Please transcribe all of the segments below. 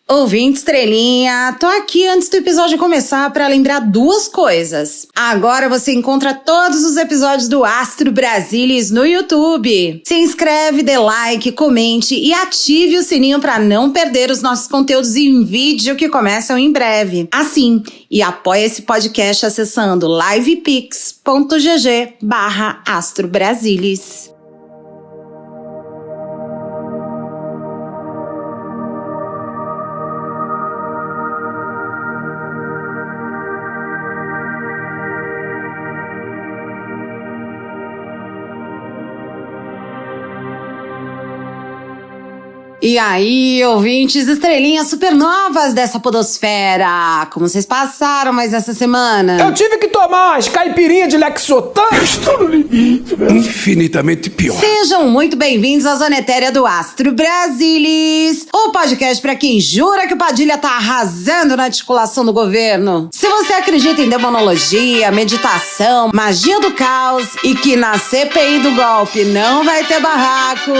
Ouvinte estrelinha, tô aqui antes do episódio começar para lembrar duas coisas. Agora você encontra todos os episódios do Astro Brasilis no YouTube. Se inscreve, dê like, comente e ative o sininho para não perder os nossos conteúdos em vídeo que começam em breve. Assim, e apoia esse podcast acessando livepix.gg/astrobrasilis. E aí, ouvintes estrelinhas supernovas dessa podosfera, como vocês passaram mais essa semana? Eu tive que tomar umas caipirinhas de Lexotan. Estou no limite, velho. Infinitamente pior. Sejam muito bem-vindos à Zona Etérea do Astro Brasilis, o podcast pra quem jura que o Padilha tá arrasando na articulação do governo. Se você acredita em demonologia, meditação, magia do caos e que na CPI do golpe não vai ter barraco,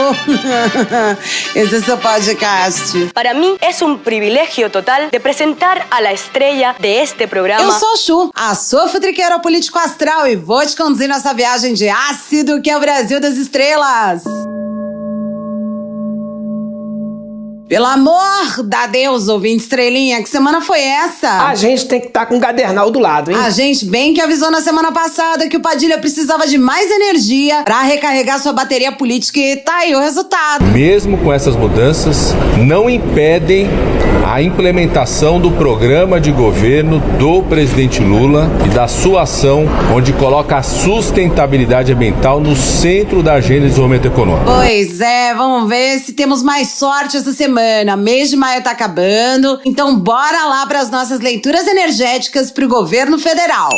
esse é seu podcast. Para mí es un privilegio total de presentar a la estrella de este programa. Eu sou a Chu, a sua futriqueira político astral, e vou te conduzir nessa viagem de ácido que é o Brasil das estrelas. Pelo amor da Deus, ouvinte estrelinha, que semana foi essa? A gente tem que estar com o cadernal do lado, hein? A gente bem que avisou na semana passada que o Padilha precisava de mais energia pra recarregar sua bateria política e tá aí o resultado. Mesmo com essas mudanças, não impedem a implementação do programa de governo do presidente Lula e da sua ação, onde coloca a sustentabilidade ambiental no centro da agenda de desenvolvimento econômico. Pois é, vamos ver se temos mais sorte essa semana. Mês de maio tá acabando, então bora lá para as nossas leituras energéticas pro governo federal.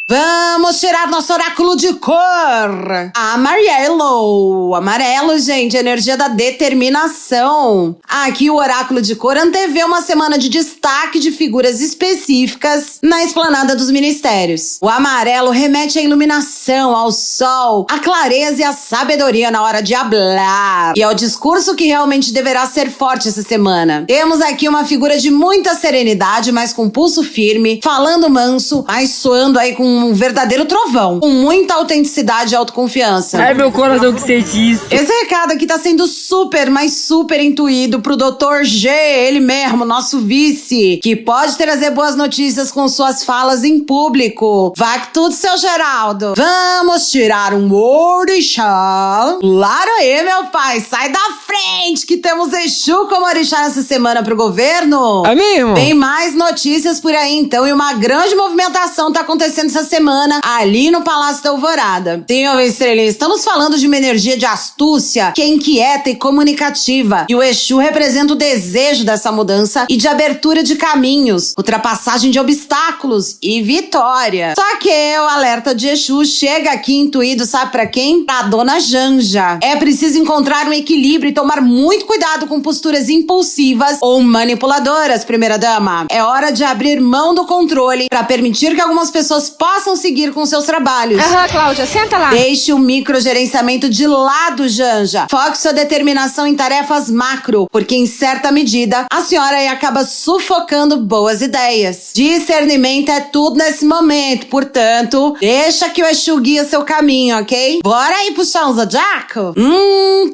Vamos tirar nosso oráculo de cor. Amarelo. Amarelo, gente, energia da determinação. Aqui o oráculo de cor antevê uma semana de destaque de figuras específicas na esplanada dos ministérios. O amarelo remete à iluminação, ao sol, à clareza e à sabedoria na hora de hablar. E ao discurso que realmente deverá ser forte essa semana. Temos aqui uma figura de muita serenidade, mas com pulso firme, falando manso, mas soando aí com um verdadeiro trovão, com muita autenticidade e autoconfiança. Ai, meu coração, que você disse. Esse recado aqui tá sendo super, mas super intuído pro Dr. G, ele mesmo, nosso vice, que pode trazer boas notícias com suas falas em público. Vai que tudo, seu Geraldo. Vamos tirar um orixá. Claro aí, meu pai, sai da frente que temos Exu como orixá nessa semana pro governo. É mesmo? Tem mais notícias por aí, então, e uma grande movimentação tá acontecendo essa semana ali no Palácio da Alvorada. Sim, ô estrelinha, estamos falando de uma energia de astúcia que é inquieta e comunicativa. E o Exu representa o desejo dessa mudança e de abertura de caminhos, ultrapassagem de obstáculos e vitória. Só que o alerta de Exu chega aqui intuído, sabe pra quem? Pra Dona Janja. É preciso encontrar um equilíbrio e tomar muito cuidado com posturas impulsivas ou manipuladoras, primeira dama. É hora de abrir mão do controle pra permitir que algumas pessoas possam seguir com seus trabalhos. Cláudia, senta lá. Deixe o microgerenciamento de lado, Janja. Foque sua determinação em tarefas macro, porque em certa medida a senhora aí acaba sufocando boas ideias. Discernimento é tudo nesse momento, portanto, deixa que o Exu guia seu caminho, ok? Bora aí puxar um zodiaco?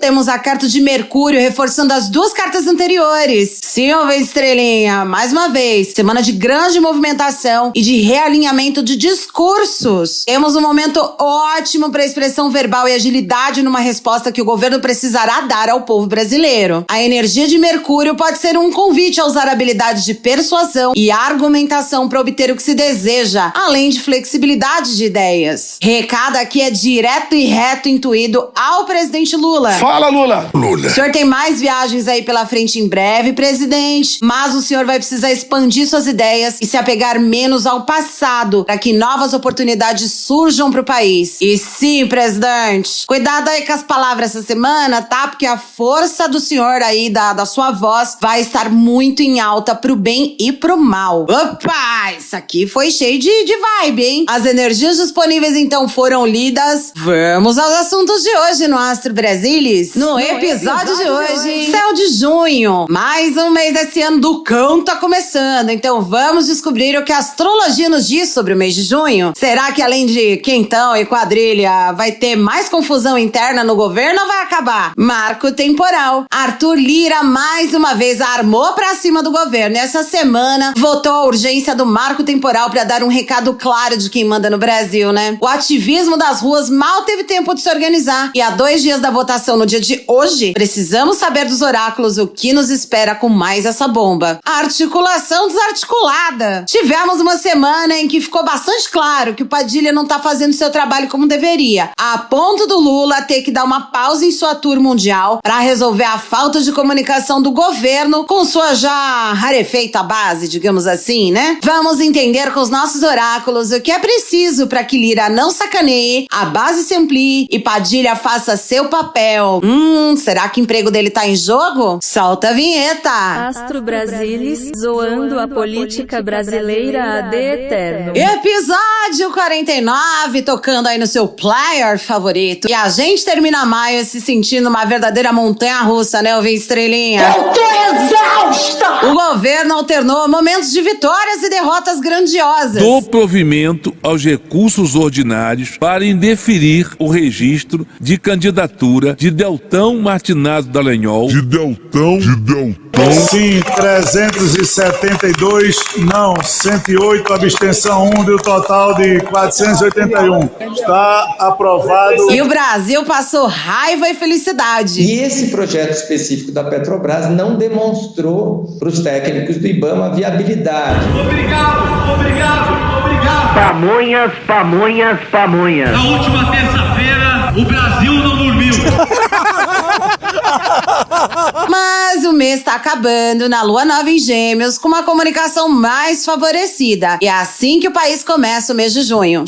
Temos a carta de Mercúrio reforçando as duas cartas anteriores. Sim, ô estrelinha, mais uma vez, semana de grande movimentação e de realinhamento de discursos. Temos um momento ótimo para expressão verbal e agilidade numa resposta que o governo precisará dar ao povo brasileiro. A energia de Mercúrio pode ser um convite a usar habilidades de persuasão e argumentação para obter o que se deseja, além de flexibilidade de ideias. Recado aqui é direto e reto intuído ao presidente Lula. Fala, Lula. O senhor tem mais viagens aí pela frente em breve, presidente, mas o senhor vai precisar expandir suas ideias e se apegar menos ao passado para que novas novas oportunidades surjam pro país. E sim, presidente, cuidado aí com as palavras essa semana, tá? Porque a força do senhor aí, da sua voz, vai estar muito em alta pro bem e pro mal. Opa, isso aqui foi cheio de vibe, hein? As energias disponíveis então foram lidas. Vamos aos assuntos de hoje no Astro Brasilis. No episódio de hoje, céu de junho. Mais um mês desse ano do cão tá começando, então vamos descobrir o que a astrologia nos diz sobre o mês de junho. Será que além de quentão e quadrilha, vai ter mais confusão interna no governo ou vai acabar? Marco temporal. Arthur Lira mais uma vez armou pra cima do governo. Essa semana votou a urgência do marco temporal pra dar um recado claro de quem manda no Brasil, né? O ativismo das ruas mal teve tempo de se organizar. E há 2 dias da votação, no dia de hoje, precisamos saber dos oráculos o que nos espera com mais essa bomba. A articulação desarticulada. Tivemos uma semana em que ficou bastante claro que o Padilha não tá fazendo seu trabalho como deveria, a ponto do Lula ter que dar uma pausa em sua tour mundial para resolver a falta de comunicação do governo com sua já rarefeita base, digamos assim, né? Vamos entender com os nossos oráculos o que é preciso para que Lira não sacaneie, a base se amplie e Padilha faça seu papel. Será que o emprego dele tá em jogo? Solta a vinheta! Astro Brasilis, zoando a política brasileira ad eterno. Episódio 49, tocando aí no seu player favorito. E a gente termina maio se sentindo uma verdadeira montanha-russa, né, ouvinte estrelinha? Eu tô exausta! O governo alternou momentos de vitórias e derrotas grandiosas. Do provimento aos recursos ordinários para indeferir o registro de candidatura de Deltão Martinazzo Dallagnol. Sim, 372, não, 108, abstenção 1, deu total de 481. Está aprovado. E o Brasil passou raiva e felicidade. E esse projeto específico da Petrobras não demonstrou para os técnicos do IBAMA a viabilidade. Obrigado. Pamonhas. Na última terça-feira, o Brasil não dormiu. Mas o mês tá acabando na lua nova em Gêmeos com uma comunicação mais favorecida. E é assim que o país começa o mês de junho.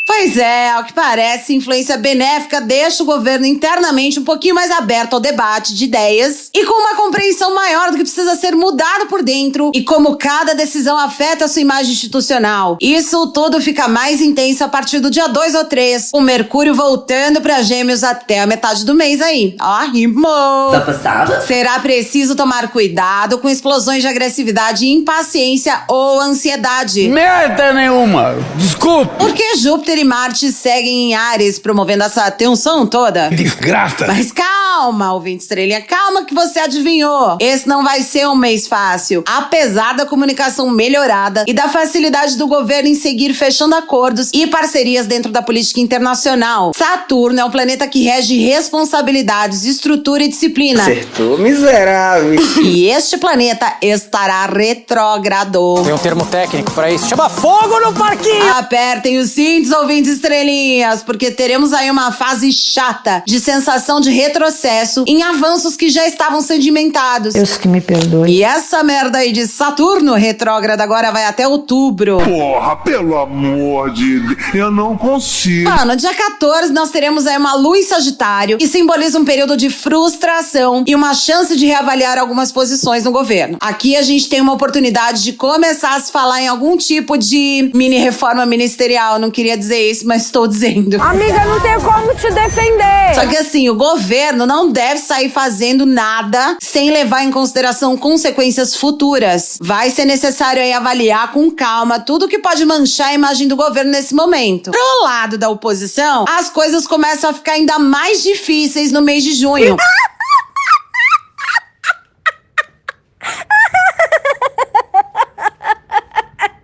Pois é, ao que parece, influência benéfica deixa o governo internamente um pouquinho mais aberto ao debate de ideias e com uma compreensão maior do que precisa ser mudado por dentro e como cada decisão afeta a sua imagem institucional. Isso tudo fica mais intenso a partir do dia 2 ou 3, com Mercúrio voltando pra Gêmeos até a metade do mês aí. Ó, rimou! Tá passada? Será preciso tomar cuidado com explosões de agressividade, impaciência ou ansiedade. Merda nenhuma! Desculpa! Porque Júpiter e Marte seguem em Áries, promovendo essa tensão toda. Desgraça! Mas calma, ouvinte estrelinha, calma que você adivinhou. Esse não vai ser um mês fácil. Apesar da comunicação melhorada e da facilidade do governo em seguir fechando acordos e parcerias dentro da política internacional, Saturno é um planeta que rege responsabilidades, estrutura e disciplina. Acertou, miserável. E este planeta estará retrógrado. Tem um termo técnico pra isso, chama fogo no parquinho. Apertem os cintos, ouvintes estrelinhas, porque teremos aí uma fase chata de sensação de retrocesso em avanços que já estavam sedimentados. Deus que me perdoe. E essa merda aí de Saturno retrógrado agora vai até outubro. Porra, pelo amor de Deus, eu não consigo. No dia 14 nós teremos aí uma lua em Sagitário, que simboliza um período de frustração e uma chance de reavaliar algumas posições no governo. Aqui a gente tem uma oportunidade de começar a se falar em algum tipo de mini reforma ministerial. Não queria dizer isso, mas estou dizendo. Amiga, não tem como te defender. Só que assim, o governo não deve sair fazendo nada sem levar em consideração consequências futuras. Vai ser necessário aí avaliar com calma tudo que pode manchar a imagem do governo nesse momento. Pro lado da oposição, as coisas começam a ficar ainda mais difíceis no mês de junho.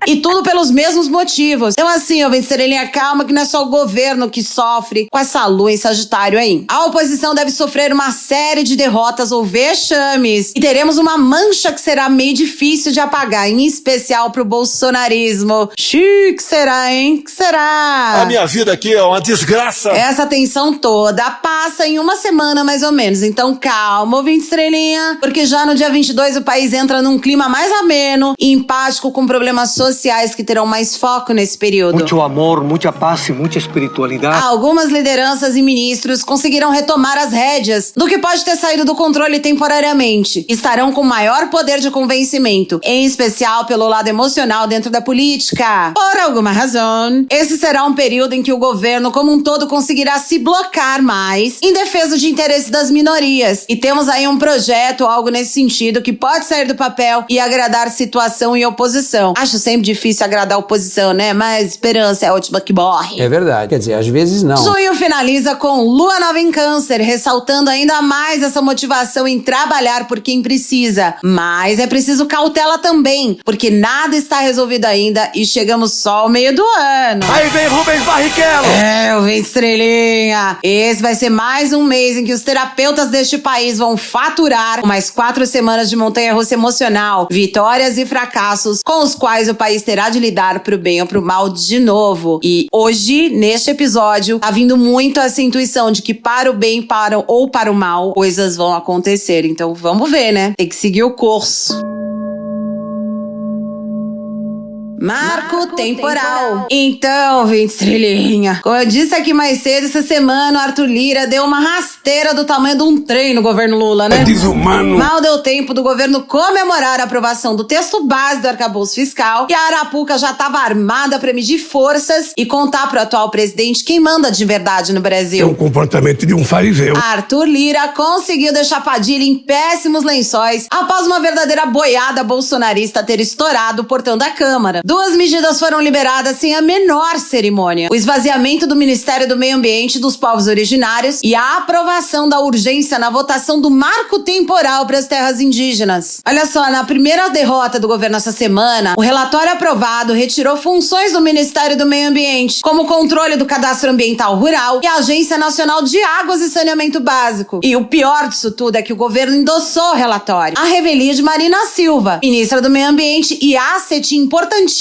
E tudo pelos mesmos motivos. Então assim, ouvinte estrelinha, calma que não é só o governo que sofre com essa lua em Sagitário aí. A oposição deve sofrer uma série de derrotas ou vexames. E teremos uma mancha que será meio difícil de apagar, em especial pro bolsonarismo. Chique será, hein? Que será? A minha vida aqui é uma desgraça. Essa tensão toda passa em uma semana mais ou menos. Então calma, ouvinte estrelinha, porque já no dia 22 o país entra num clima mais ameno e empático com problemas sociais sociais que terão mais foco nesse período. Muito amor, muita paz e muita espiritualidade. Algumas lideranças e ministros conseguiram retomar as rédeas do que pode ter saído do controle temporariamente. Estarão com maior poder de convencimento, em especial pelo lado emocional dentro da política. Por alguma razão, esse será um período em que o governo como um todo conseguirá se blocar mais em defesa de interesses das minorias. E temos aí um projeto, algo nesse sentido, que pode sair do papel e agradar situação e oposição. Acho sempre difícil agradar a oposição, né? Mas esperança é a última que morre. É verdade, quer dizer, às vezes não. Junho finaliza com Lua Nova em Câncer, ressaltando ainda mais essa motivação em trabalhar por quem precisa. Mas é preciso cautela também, porque nada está resolvido ainda e chegamos só ao meio do ano. Aí vem Rubens Barrichello! Eu vim estrelinha. Esse vai ser mais um mês em que os terapeutas deste país vão faturar mais 4 semanas de montanha-russa emocional, vitórias e fracassos com os quais o país terá de lidar pro bem ou pro mal de novo. E hoje, neste episódio, tá vindo muito essa intuição de que para o bem ou para o mal, coisas vão acontecer. Então vamos ver, né? Tem que seguir o curso. Marco temporal. Então, 20 estrelinha. Como eu disse aqui mais cedo, essa semana o Arthur Lira deu uma rasteira do tamanho de um trem no governo Lula, né? É desumano. Mal deu tempo do governo comemorar a aprovação do texto base do arcabouço fiscal e a Arapuca já estava armada para medir forças e contar pro atual presidente quem manda de verdade no Brasil. É um comportamento de um fariseu. Arthur Lira conseguiu deixar Padilha em péssimos lençóis após uma verdadeira boiada bolsonarista ter estourado o portão da Câmara. 2 medidas foram liberadas sem a menor cerimônia: o esvaziamento do Ministério do Meio Ambiente e dos Povos Originários e a aprovação da urgência na votação do marco temporal para as terras indígenas. Olha só, na primeira derrota do governo essa semana, o relatório aprovado retirou funções do Ministério do Meio Ambiente, como o controle do Cadastro Ambiental Rural e a Agência Nacional de Águas e Saneamento Básico. E o pior disso tudo é que o governo endossou o relatório à revelia de Marina Silva, ministra do Meio Ambiente e asset importantíssimo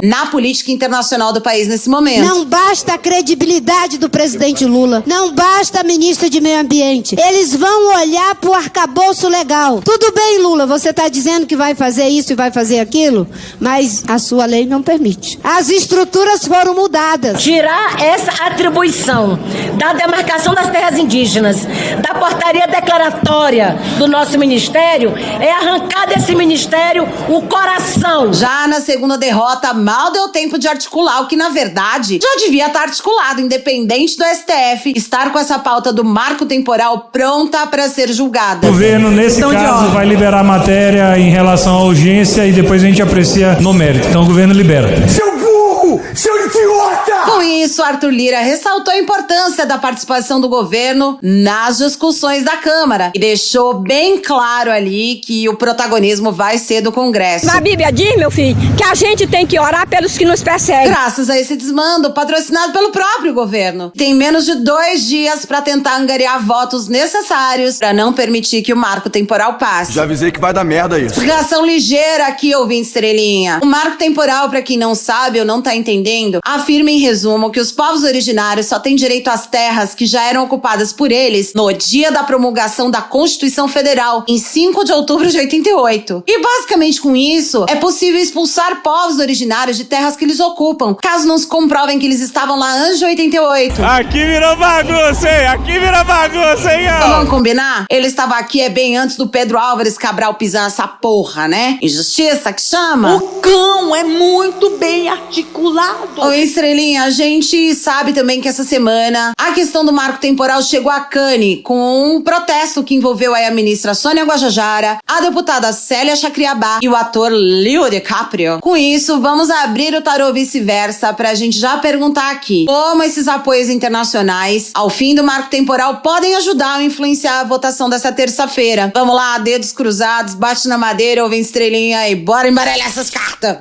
na política internacional do país nesse momento. Não basta a credibilidade do presidente Lula, não basta a ministra de Meio Ambiente. Eles vão olhar pro arcabouço legal. Tudo bem, Lula, você está dizendo que vai fazer isso e vai fazer aquilo, mas a sua lei não permite. As estruturas foram mudadas. Tirar essa atribuição da demarcação das terras indígenas, da portaria declaratória do nosso ministério, é arrancar desse ministério o coração. Já na segunda derrota, mal deu tempo de articular o que, na verdade, já devia estar articulado, independente do STF estar com essa pauta do marco temporal pronta para ser julgada. O governo, nesse caso, vai liberar a matéria em relação à urgência e depois a gente aprecia no mérito. Então o governo libera. Seu burro! Seu idiota! Com isso, Arthur Lira ressaltou a importância da participação do governo nas discussões da Câmara e deixou bem claro ali que o protagonismo vai ser do Congresso. A Bíblia diz, meu filho, que a gente tem que orar pelos que nos perseguem. Graças a esse desmando, patrocinado pelo próprio governo, tem menos de 2 dias para tentar angariar votos necessários para não permitir que o marco temporal passe. Já avisei que vai dar merda isso. Explicação ligeira aqui, ouvinte estrelinha. O marco temporal, para quem não sabe ou não tá entendendo, afirma em resumo que os povos originários só têm direito às terras que já eram ocupadas por eles no dia da promulgação da Constituição Federal, em 5 de outubro de 88. E basicamente com isso, é possível expulsar povos originários de terras que eles ocupam, caso não se comprovem que eles estavam lá antes de 88. Aqui virou bagunça, hein? Aqui virou bagunça, hein? Então, vamos combinar? Ele estava aqui bem antes do Pedro Álvares Cabral pisar nessa porra, né? Injustiça que chama? O cão é muito bem articulado. Ô, estrelinha, a gente sabe também que essa semana a questão do marco temporal chegou à cane com um protesto que envolveu aí a ministra Sônia Guajajara, a deputada Célia Chacriabá e o ator Leo DiCaprio. Com isso, vamos abrir o tarô vice-versa pra gente já perguntar aqui como esses apoios internacionais ao fim do marco temporal podem ajudar ou influenciar a votação dessa terça-feira. Vamos lá, dedos cruzados, bate na madeira, ouve estrelinha e bora embaralhar essas cartas.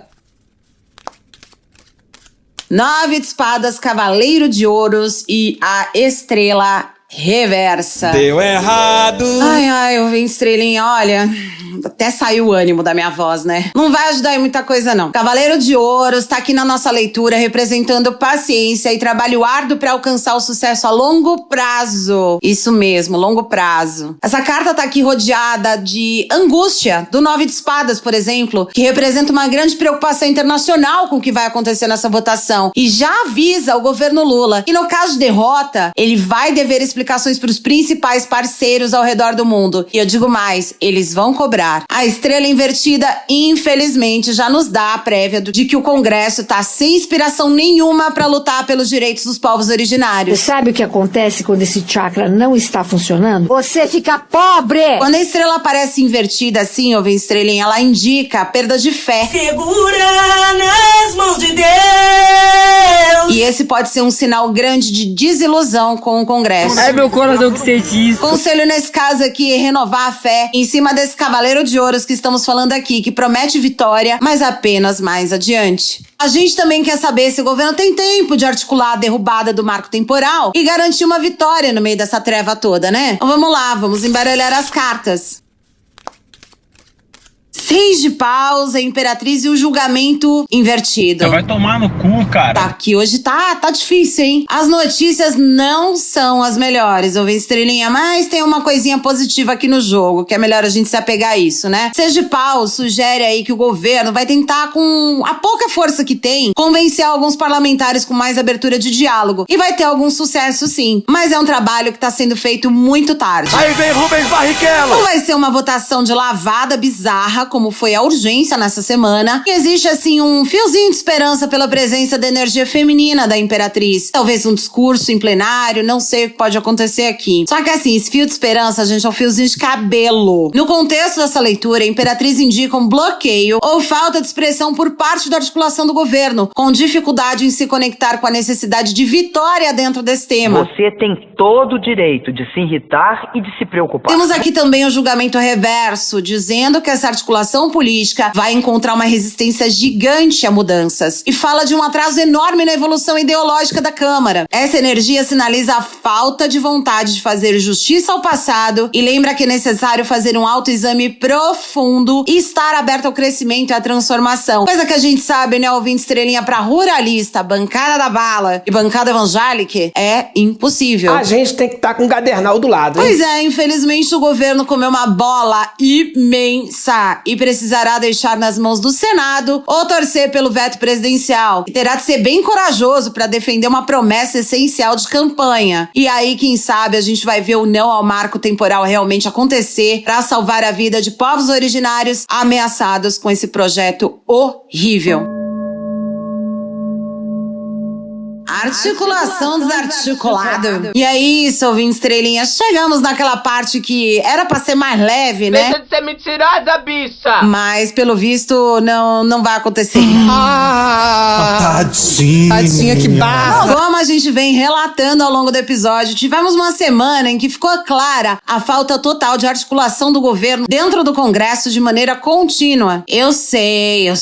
9 de espadas, cavaleiro de ouros e a estrela reversa. Deu errado. Ai, ouvi estrelinha, olha, Até saiu o ânimo da minha voz, né? Não vai ajudar em muita coisa, não. Cavaleiro de Ouros tá aqui na nossa leitura representando paciência e trabalho árduo pra alcançar o sucesso a longo prazo. Isso mesmo, longo prazo. Essa carta tá aqui rodeada de angústia, do 9 de espadas, por exemplo, que representa uma grande preocupação internacional com o que vai acontecer nessa votação. E já avisa o governo Lula que, no caso de derrota, ele vai dever explicações pros principais parceiros ao redor do mundo. E eu digo mais, eles vão cobrar. A estrela invertida, infelizmente, já nos dá a prévia de que o Congresso tá sem inspiração nenhuma pra lutar pelos direitos dos povos originários. Você sabe o que acontece quando esse chakra não está funcionando? Você fica pobre! Quando a estrela aparece invertida assim, ouve estrelinha, ela indica a perda de fé. Segura nas mãos de Deus. E esse pode ser um sinal grande de desilusão com o Congresso. Ai, meu coração que sente isso. Conselho nesse caso aqui é renovar a fé em cima desse Cavaleiro de Ouros que estamos falando aqui, que promete vitória, mas apenas mais adiante. A gente também quer saber se o governo tem tempo de articular a derrubada do marco temporal e garantir uma vitória no meio dessa treva toda, né? Então vamos lá, vamos embaralhar as cartas. 6 de paus, a Imperatriz e o julgamento invertido. Você vai tomar no cu, cara. Tá aqui hoje tá difícil, hein? As notícias não são as melhores, ouvi estrelinha, mas tem uma coisinha positiva aqui no jogo, que é melhor a gente se apegar a isso, né? 6 de paus sugere aí que o governo vai tentar, com a pouca força que tem, convencer alguns parlamentares com mais abertura de diálogo. E vai ter algum sucesso, sim. Mas é um trabalho que tá sendo feito muito tarde. Aí vem Rubens Barrichello. Não vai ser uma votação de lavada bizarra, como foi a urgência nessa semana. E existe, assim, um fiozinho de esperança pela presença da energia feminina da Imperatriz. Talvez um discurso em plenário, não sei o que pode acontecer aqui. Só que, assim, esse fio de esperança, gente, é um fiozinho de cabelo. No contexto dessa leitura, a Imperatriz indica um bloqueio ou falta de expressão por parte da articulação do governo, com dificuldade em se conectar com a necessidade de vitória dentro desse tema. Você tem todo o direito de se irritar e de se preocupar. Temos aqui também o julgamento reverso, dizendo que essa articulação política vai encontrar uma resistência gigante a mudanças e fala de um atraso enorme na evolução ideológica da Câmara. Essa energia sinaliza a falta de vontade de fazer justiça ao passado e lembra que é necessário fazer um autoexame profundo e estar aberto ao crescimento e à transformação. Coisa que a gente sabe, né, ouvinte estrelinha, pra ruralista, bancada da bala e bancada evangélica, é impossível. A gente tem que estar com um cadernal do lado, hein? Pois é, infelizmente o governo comeu uma bola imensa e precisará deixar nas mãos do Senado ou torcer pelo veto presidencial. E terá de ser bem corajoso para defender uma promessa essencial de campanha. E aí, quem sabe, a gente vai ver o não ao marco temporal realmente acontecer para salvar a vida de povos originários ameaçados com esse projeto horrível. Articulação desarticulada. E é isso, ouvinte estrelinha. Chegamos naquela parte que era pra ser mais leve, né? Deixa de ser mentirosa, bicha! Mas, pelo visto, não vai acontecer. Tadinha, que barra! Como a gente vem relatando ao longo do episódio, tivemos uma semana em que ficou clara a falta total de articulação do governo dentro do Congresso de maneira contínua. Eu sei.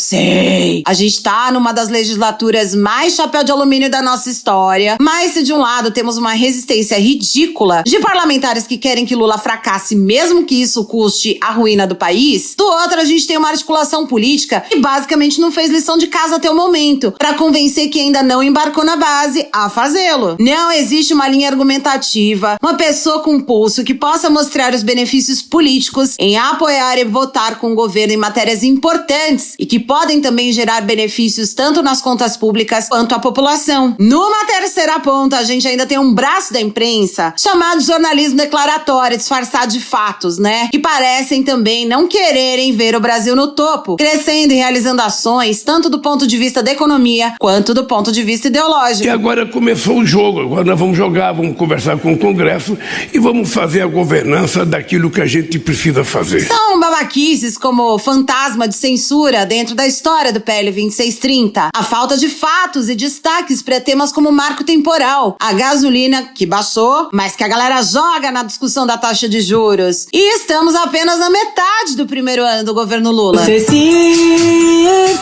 A gente tá numa das legislaturas mais chapéu de alumínio da nossa história, mas se de um lado temos uma resistência ridícula de parlamentares que querem que Lula fracasse mesmo que isso custe a ruína do país, do outro a gente tem uma articulação política que basicamente não fez lição de casa até o momento para convencer quem ainda não embarcou na base a fazê-lo. Não existe uma linha argumentativa, uma pessoa com pulso que possa mostrar os benefícios políticos em apoiar e votar com o governo em matérias importantes e que podem também gerar benefícios tanto nas contas públicas quanto à população. Numa terceira ponta, a gente ainda tem um braço da imprensa chamado jornalismo declaratório, disfarçado de fatos, né? Que parecem também não quererem ver o Brasil no topo, crescendo e realizando ações, tanto do ponto de vista da economia, quanto do ponto de vista ideológico. E agora começou o jogo, agora nós vamos jogar, vamos conversar com o Congresso e vamos fazer a governança daquilo que a gente precisa fazer. São babaquices como o fantasma de censura dentro da história do PL 2630, a falta de fatos e destaques para temas como marco temporal, a gasolina que baixou, mas que a galera joga na discussão da taxa de juros. E estamos apenas na metade do primeiro ano do governo Lula. Você se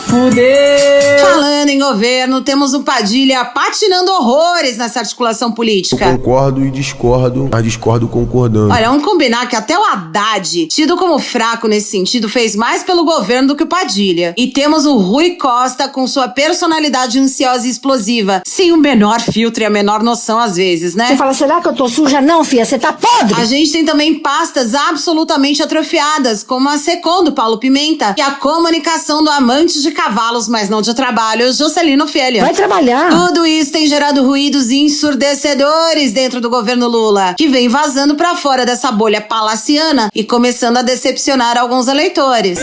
fudeu. Falando Falando em governo, temos o Padilha patinando horrores nessa articulação política. Eu concordo e discordo, mas discordo concordando. Olha, vamos combinar que até o Haddad, tido como fraco nesse sentido, fez mais pelo governo do que o Padilha. E temos o Rui Costa com sua personalidade ansiosa e explosiva, sem o menor filtro e a menor noção às vezes, né? Você fala, será que eu tô suja? Não, filha, você tá podre. A gente tem também pastas absolutamente atrofiadas, como a SECOM do Paulo Pimenta e a comunicação do amante de cavalos, mas não de trabalho, Juscelino Filho. Vai trabalhar. Tudo isso tem gerado ruídos ensurdecedores dentro do governo Lula, que vem vazando pra fora dessa bolha palaciana e começando a decepcionar alguns eleitores.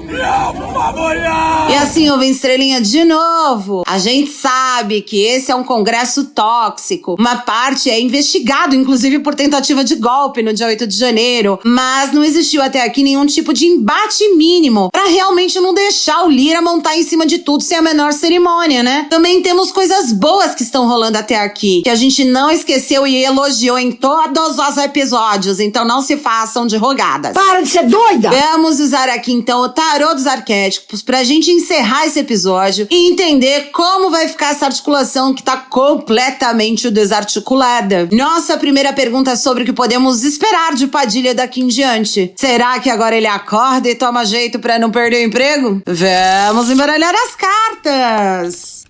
Não, por favor, não! E assim, ô Estrelinha, de novo, a gente sabe que esse é um congresso tóxico. Uma parte é investigado, inclusive por tentativa de golpe no dia 8 de janeiro, mas não existiu até aqui nenhum tipo de embate mínimo pra realmente não deixar o Lira montar em cima de tudo sem a menor cerimônia, né? Também temos coisas boas que estão rolando até aqui, que a gente não esqueceu e elogiou em todos os episódios, então não se façam de rogadas. Para de ser doida! Vamos usar aqui então o tarô dos arquétipos pra gente encerrar esse episódio e entender como vai ficar essa articulação que tá completamente desarticulada. Nossa primeira pergunta é sobre o que podemos esperar de Padilha daqui em diante. Será que agora ele acorda e toma jeito pra não perder o emprego? Vamos embaralhar as cartas!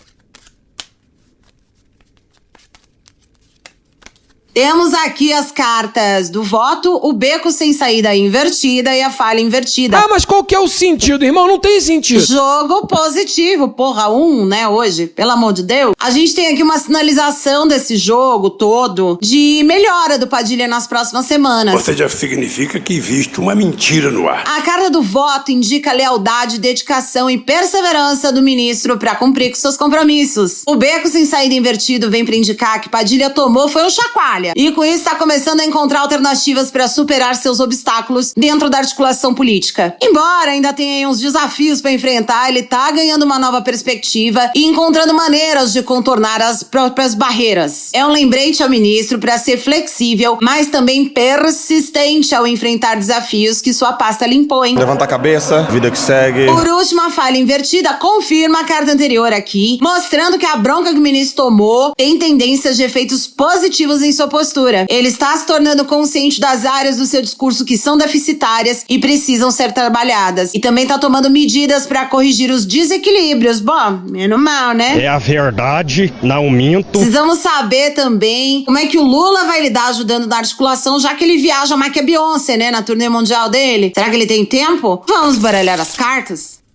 Temos aqui as cartas do voto, o beco sem saída invertida e a falha invertida. Ah, mas qual que é o sentido, irmão? Não tem sentido. Jogo positivo, porra, né, hoje, pelo amor de Deus. A gente tem aqui uma sinalização desse jogo todo de melhora do Padilha nas próximas semanas. Ou seja, significa que existe uma mentira no ar. A carta do voto indica lealdade, dedicação e perseverança do ministro pra cumprir com seus compromissos. O beco sem saída invertido vem pra indicar que Padilha tomou foi um chacoalho. E com isso está começando a encontrar alternativas para superar seus obstáculos dentro da articulação política. Embora ainda tenha uns desafios para enfrentar, ele tá ganhando uma nova perspectiva e encontrando maneiras de contornar as próprias barreiras. É um lembrete ao ministro para ser flexível, mas também persistente ao enfrentar desafios que sua pasta lhe impõe. Levanta a cabeça, vida que segue. Por último, a falha invertida confirma a carta anterior aqui, mostrando que a bronca que o ministro tomou tem tendências de efeitos positivos em sua postura. Ele está se tornando consciente das áreas do seu discurso que são deficitárias e precisam ser trabalhadas. E também está tomando medidas para corrigir os desequilíbrios. Bom, menos mal, né? É a verdade, não minto. Precisamos saber também como é que o Lula vai lidar ajudando na articulação, já que ele viaja mais que a Beyoncé, né? Na turnê mundial dele. Será que ele tem tempo? Vamos baralhar as cartas?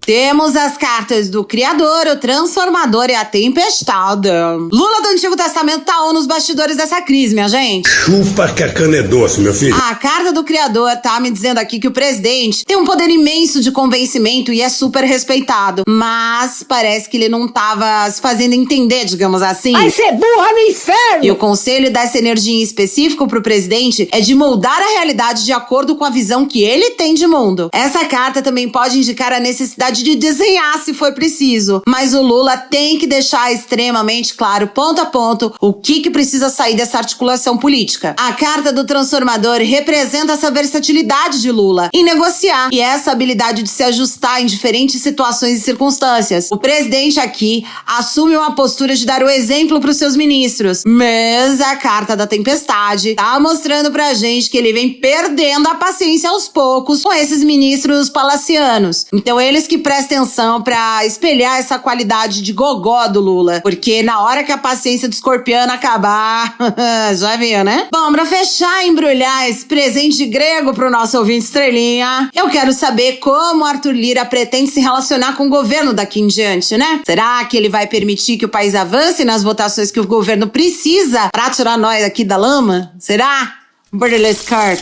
Temos as cartas do Criador, o Transformador e a Tempestade. Lula do Antigo Testamento tá on nos bastidores dessa crise, minha gente. Chupa que a cana é doce, meu filho. A carta do Criador tá me dizendo aqui que o presidente tem um poder imenso de convencimento e é super respeitado. Mas parece que ele não tava se fazendo entender, digamos assim. Vai ser burra no inferno! E o conselho dessa energia em específico pro presidente é de moldar a realidade de acordo com a visão que ele tem de mundo. Essa carta também pode indicar a necessidade de desenhar se for preciso, mas o Lula tem que deixar extremamente claro, ponto a ponto, o que precisa sair dessa articulação política. A carta do Transformador representa essa versatilidade de Lula em negociar e essa habilidade de se ajustar em diferentes situações e circunstâncias. O presidente aqui assume uma postura de dar o exemplo para os seus ministros, mas a carta da Tempestade tá mostrando pra gente que ele vem perdendo a paciência aos poucos com esses ministros palacianos. Então eles que prestem atenção pra espelhar essa qualidade de gogó do Lula, porque na hora que a paciência do escorpiano acabar, já viu, né? Bom, pra fechar e embrulhar esse presente grego pro nosso ouvinte Estrelinha, eu quero saber como Arthur Lira pretende se relacionar com o governo daqui em diante, né? Será que ele vai permitir que o país avance nas votações que o governo precisa pra tirar nós aqui da lama? Será? Borderless card.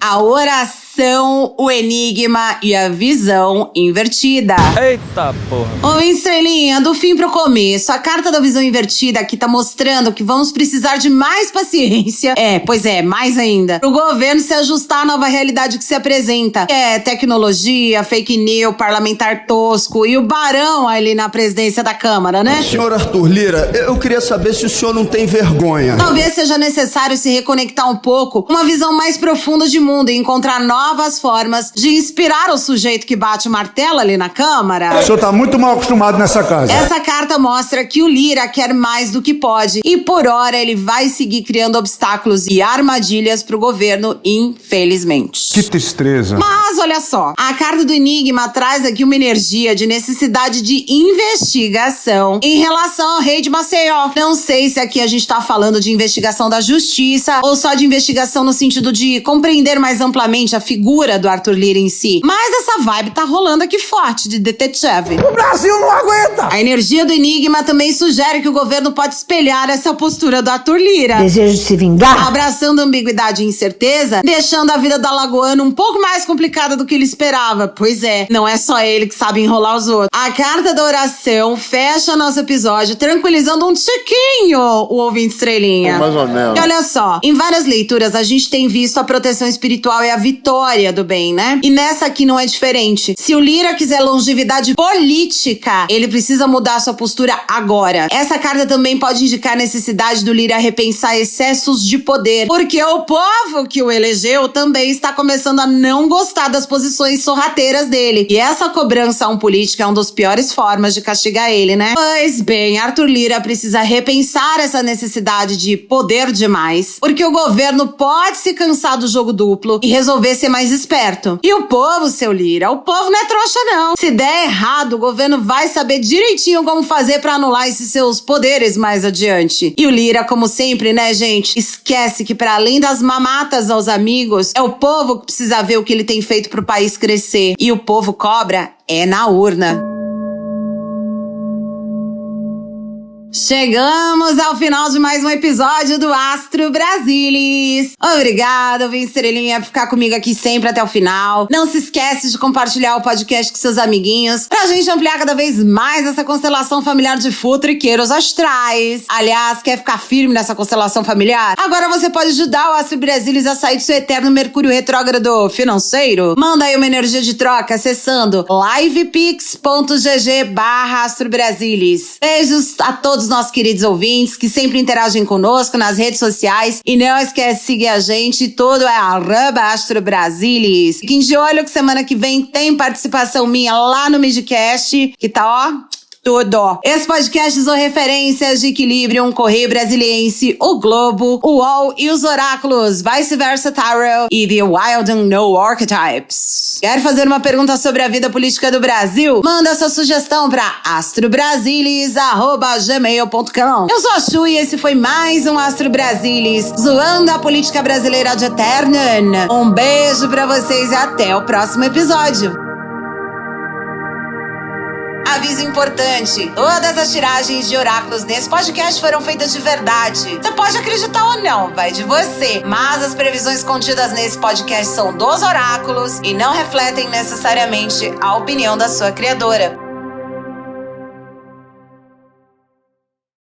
A oração oração, o enigma e a visão invertida. Eita porra. Ô, estrelinha, do fim pro começo, a carta da visão invertida aqui tá mostrando que vamos precisar de mais paciência. Pois é, mais ainda. Pro governo se ajustar à nova realidade que se apresenta. Tecnologia, fake news, parlamentar tosco e o barão ali na presidência da Câmara, né? Senhor Arthur Lira, eu queria saber se o senhor não tem vergonha. Talvez seja necessário se reconectar um pouco, uma visão mais profunda de mundo e encontrar novas formas de inspirar o sujeito que bate o martelo ali na Câmara. O senhor tá muito mal acostumado nessa casa. Essa carta mostra que o Lira quer mais do que pode e por hora ele vai seguir criando obstáculos e armadilhas pro governo, infelizmente. Que tristeza. Mas olha só, a carta do enigma traz aqui uma energia de necessidade de investigação em relação ao rei de Maceió. Não sei se aqui a gente tá falando de investigação da justiça ou só de investigação no sentido de compreender mais amplamente a figura do Arthur Lira em si. Mas essa vibe tá rolando aqui forte de detetive. O Brasil não aguenta! A energia do enigma também sugere que o governo pode espelhar essa postura do Arthur Lira. Desejo de se vingar? Abraçando ambiguidade e incerteza, deixando a vida do alagoano um pouco mais complicada do que ele esperava. Pois é, não é só ele que sabe enrolar os outros. A carta da oração fecha nosso episódio tranquilizando um tiquinho o ouvinte estrelinha. Mais ou menos. E olha só, em várias leituras a gente tem visto a proteção espiritual e a vitória do bem, né? E nessa aqui não é diferente. Se o Lira quiser longevidade política, ele precisa mudar sua postura agora. Essa carta também pode indicar a necessidade do Lira repensar excessos de poder, porque o povo que o elegeu também está começando a não gostar das posições sorrateiras dele. E essa cobrança a um político é uma das piores formas de castigar ele, né? Pois bem, Arthur Lira precisa repensar essa necessidade de poder demais, porque o governo pode se cansar do jogo duplo e resolver ser mais esperto. E o povo, seu Lira, o povo não é trouxa não. Se der errado, o governo vai saber direitinho como fazer pra anular esses seus poderes mais adiante. E o Lira, como sempre, né, gente, esquece que para além das mamatas aos amigos, é o povo que precisa ver o que ele tem feito pro país crescer. E o povo cobra na urna. Chegamos ao final de mais um episódio do Astro Brasilis. Obrigada, ouvinte estrelinha, por ficar comigo aqui sempre até o final. Não se esquece de compartilhar o podcast com seus amiguinhos pra gente ampliar cada vez mais essa constelação familiar de futriqueiros astrais. Aliás, quer ficar firme nessa constelação familiar? Agora você pode ajudar o Astro Brasilis a sair do seu eterno Mercúrio retrógrado financeiro. Manda aí uma energia de troca acessando livepix.gg/astrobrasilis. Beijos a todos os nossos queridos ouvintes que sempre interagem conosco nas redes sociais. E não esquece de seguir a gente, tudo é @astrobrasilis. Fiquem de olho que semana que vem tem participação minha lá no Midcast, que tá, ó, tudo. Esse podcast usou referências de Equilibrium, Correio Brasiliense, o Globo, o UOL e os Oráculos, Vice Versa Tarot e The Wild and No Archetypes. Quer fazer uma pergunta sobre a vida política do Brasil? Manda sua sugestão pra astrobrasilis@gmail.com. Eu sou a Chu e esse foi mais um Astro Brasilis, zoando a política brasileira de eterno. Um beijo pra vocês e até o próximo episódio. Aviso importante, todas as tiragens de oráculos nesse podcast foram feitas de verdade. Você pode acreditar ou não, vai de você. Mas as previsões contidas nesse podcast são dos oráculos e não refletem necessariamente a opinião da sua criadora.